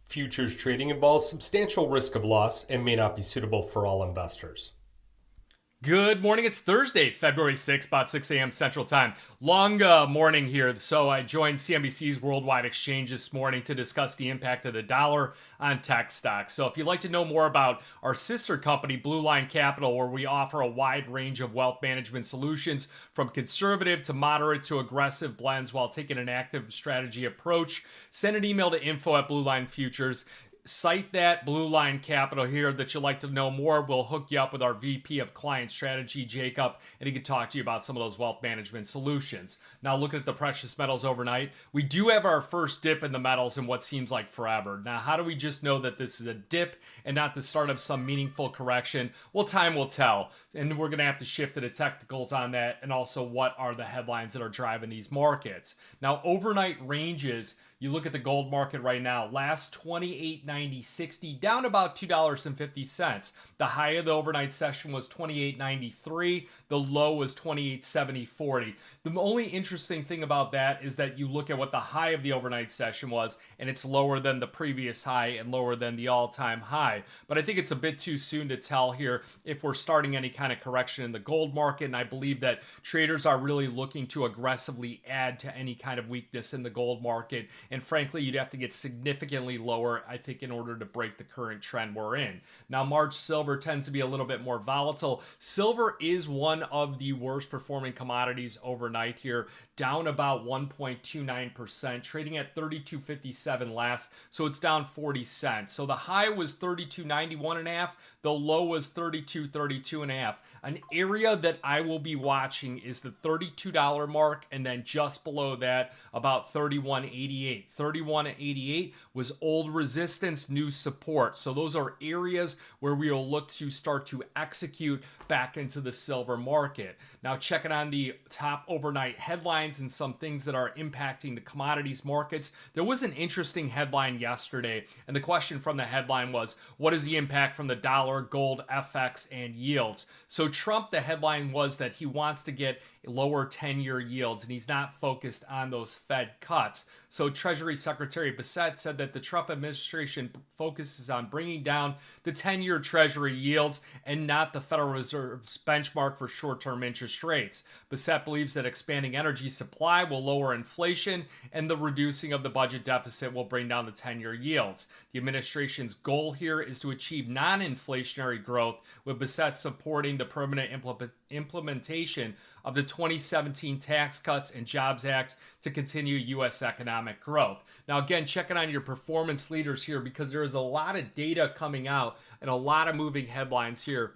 Futures trading involves substantial risk of loss and may not be suitable for all investors. Good morning. It's Thursday, February 6th, about 6 a.m. Central Time. Long morning here. So I joined CNBC's Worldwide Exchange this morning to discuss the impact of the dollar on tech stocks. So if you'd like to know more about our sister company, Blue Line Capital, where we offer a wide range of wealth management solutions from conservative to moderate to aggressive blends while taking an active strategy approach, send an email to info@BlueLineFutures. Cite that Blue Line Capital here that you'd like to know more. We'll hook you up with our VP of Client Strategy, Jacob, and he can talk to you about some of those wealth management solutions. Now, looking at the precious metals overnight, we do have our first dip in the metals in what seems like forever. Now, how do we just know that this is a dip and not the start of some meaningful correction? Well, time will tell. And we're going to have to shift to the technicals on that, and also what are the headlines that are driving these markets. Now, overnight ranges. You look at the gold market right now, last 28.90.60, down about $2.50. The high of the overnight session was 28.93. The low was 28.70.40. The only interesting thing about that is that you look at what the high of the overnight session was, and it's lower than the previous high and lower than the all-time high. But I think it's a bit too soon to tell here if we're starting any kind of correction in the gold market, and I believe that traders are really looking to aggressively add to any kind of weakness in the gold market. And frankly, you'd have to get significantly lower, I think, in order to break the current trend we're in. Now, March silver tends to be a little bit more volatile. Silver is one of the worst performing commodities overnight here, down about 1.29%, trading at 32.57 last, so it's down 40 cents. So the high was 32.91.5, the low was 32.32.5. An area that I will be watching is the $32 mark, and then just below that, about 31.88. 31.88 was old resistance, new support. So those are areas where we will look to start to execute back into the silver market. Now, checking on the top overnight headlines and some things that are impacting the commodities markets, there was an interesting headline yesterday, and the question from the headline was, what is the impact from the dollar, gold, FX, and yields? So Trump, the headline was that he wants to get lower 10-year yields, and he's not focused on those Fed cuts. So Treasury Secretary Bassett said that the Trump administration focuses on bringing down the 10-year Treasury yields and not the Federal Reserve's benchmark for short-term interest rates. Bassett believes that expanding energy supply will lower inflation, and the reducing of the budget deficit will bring down the 10-year yields. The administration's goal here is to achieve non-inflationary growth, with Bassett supporting the permanent implementation of the 2017 Tax Cuts and Jobs Act to continue U.S. economic growth. Now, again, checking on your performance leaders here, because there is a lot of data coming out and a lot of moving headlines here.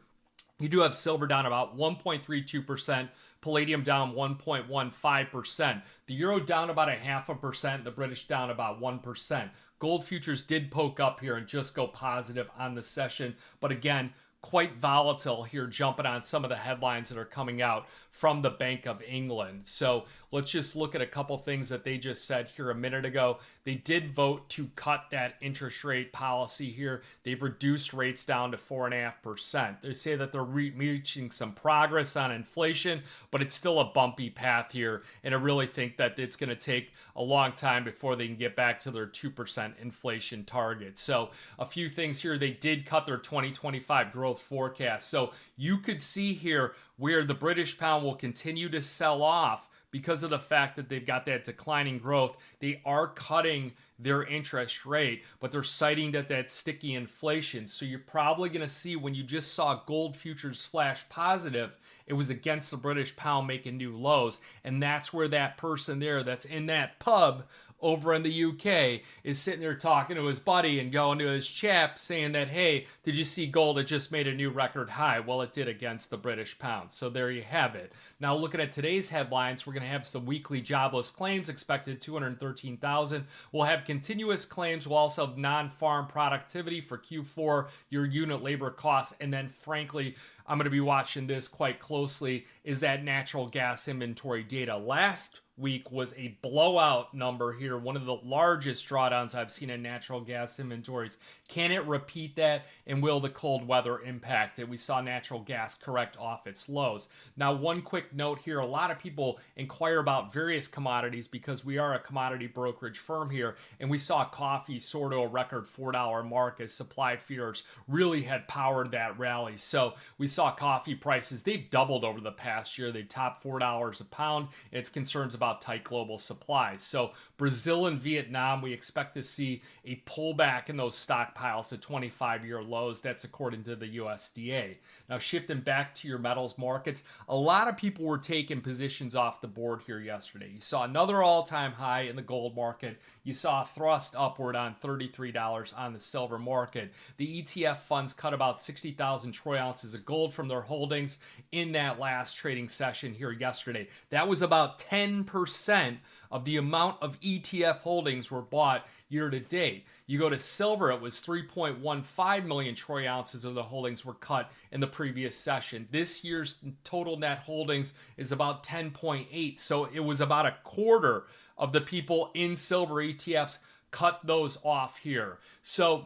You do have silver down about 1.32%, palladium down 1.15%, the euro down about 0.5%, the British down about 1%. Gold futures did poke up here and just go positive on the session, but again, quite volatile here, jumping on some of the headlines that are coming out from the Bank of England. So let's just look at a couple things that they just said here a minute ago. They did vote to cut that interest rate policy here. They've reduced rates down to 4.5%. They say that they're reaching some progress on inflation, but it's still a bumpy path here. And I really think that it's going to take a long time before they can get back to their 2% inflation target. So a few things here. They did cut their 2025 growth forecast. So you could see here where the British pound will continue to sell off because of the fact that they've got that declining growth. They are cutting their interest rate, but they're citing that sticky inflation. So you're probably going to see, when you just saw gold futures flash positive, it was against the British pound making new lows. And that's where that person there that's in that pub over in the UK is sitting there talking to his buddy and going to his chap saying that, hey, did you see gold? It just made a new record high. Well, it did against the British pound. So there you have it. Now, looking at today's headlines, we're going to have some weekly jobless claims expected 213,000. We'll have continuous claims. We'll also have non-farm productivity for Q4, your unit labor costs. And then, frankly, I'm going to be watching this quite closely, is that natural gas inventory data. Last week was a blowout number here, one of the largest drawdowns I've seen in natural gas inventories. Can it repeat that, and will the cold weather impact it? We saw natural gas correct off its lows. Now, one quick note here, a lot of people inquire about various commodities because we are a commodity brokerage firm here, and we saw coffee soar to a record $4 mark as supply fears really had powered that rally. So we saw coffee prices, they've doubled over the past year. They've topped $4 a pound. It's concerns about tight global supply. So Brazil and Vietnam, we expect to see a pullback in those stockpiles to 25-year lows. That's according to the USDA. Now, shifting back to your metals markets, a lot of people were taking positions off the board here yesterday. You saw another all-time high in the gold market. You saw a thrust upward on $33 on the silver market. The ETF funds cut about 60,000 troy ounces of gold from their holdings in that last trading session here yesterday. That was about 10% of the amount of ETF holdings were bought year to date. You go to silver, it was 3.15 million troy ounces of the holdings were cut in the previous session. This year's total net holdings is about 10.8. So it was about a quarter of the people in silver ETFs cut those off here. So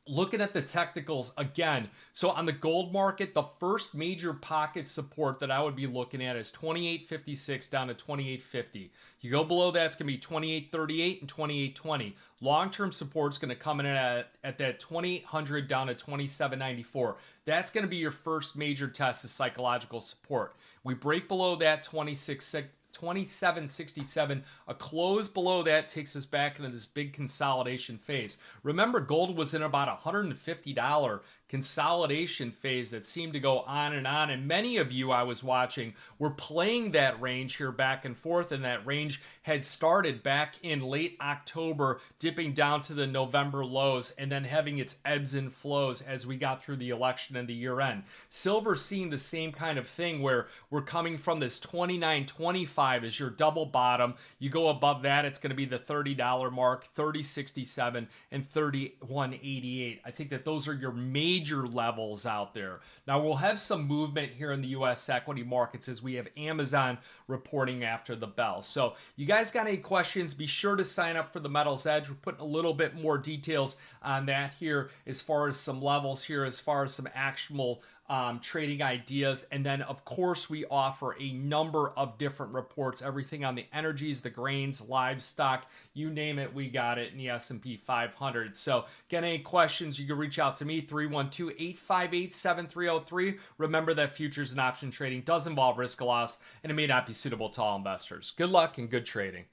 looking at the technicals again, so on the gold market, the first major pocket support that I would be looking at is 28.56 down to 28.50. You go below that, it's going to be 28.38 and 28.20. Long-term support is going to come in at that 2800 down to 27.94. That's going to be your first major test of psychological support. We break below that 27.67. A close below that takes us back into this big consolidation phase. Remember, gold was in about $150 consolidation phase that seemed to go on, and many of you I was watching were playing that range here back and forth, and that range had started back in late October, dipping down to the November lows and then having its ebbs and flows as we got through the election and the year end. Silver seeing the same kind of thing where we're coming from this 29.25 as your double bottom. You go above that, it's going to be the $30 mark, 30.67 and 31.88. I think that those are your major levels out there. Now, we'll have some movement here in the U.S. equity markets as we have Amazon reporting after the bell. So you guys got any questions, be sure to sign up for the Metals Edge. We're putting a little bit more details on that here as far as some levels here, as far as some actionable trading ideas. And then, of course, we offer a number of different reports, everything on the energies, the grains, livestock, you name it, we got it in the S&P 500. So, get any questions, you can reach out to me, 312-858-7303. Remember that futures and option trading does involve risk of loss, and it may not be suitable to all investors. Good luck and good trading.